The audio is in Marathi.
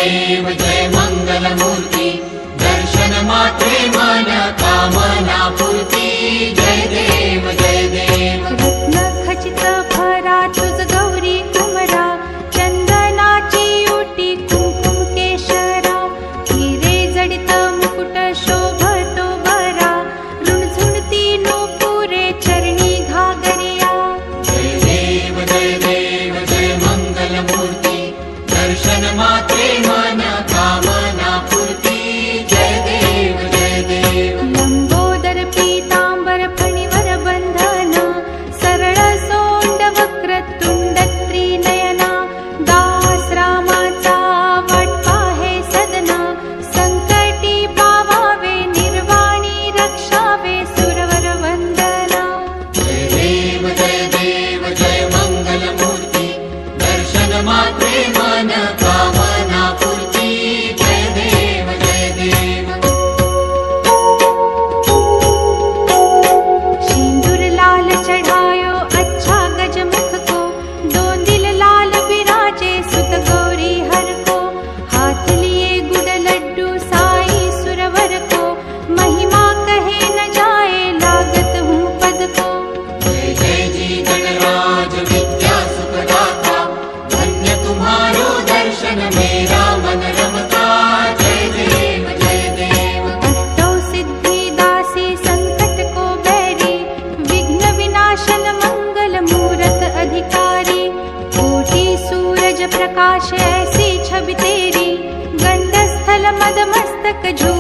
देव जय मंगल मूर्ती दर्शन मात्रे मन कामना पूर्ती जय देव जय देव रत्न खचित भरा तुझ गौरी कुमरा चंदनाची ओटी कुंकुम केशरा हिरे जडित मुकुट शोभतो बरा रुणझुणती नूपुरे चरणी घागरिया जय देव जय मंगल मूर्ती दर्शन मात्रे मन कामना पूर्ती जय देव जय देव लंबोदर पीतांबर फणीवर बंधन सरळ सोंड वक्र तुंड त्रिनयना दास रामाचा वाट पाहे सदना संकटी पावावे निर्वाणी रक्षावे सुरवर वंदना जय देव जय मंगल मूर्ती दर्शन मात्रे मन कामना पूर्ती जय देव जय देव सिंदूर लाल चढ़ायो अच्छा गजमुख को दो दिल लाल विराजे सुत गौरी हर को हाथ लिए गुड़ लड्डू साई सुरवर को महिमा कहे न जाए लागत हूँ पद को जय जी गणराज विद्या सुखदाता धन्य तुम्हारो दर्शन मेरा मन रमता जय देव अष्टौ सिद्धि दासी संकट को बैरी विघ्न विनाशन मंगल मूरत अधिकारी कोटि सूरज प्रकाश ऐसी छवि तेरी गंध स्थल मद मस्तक झू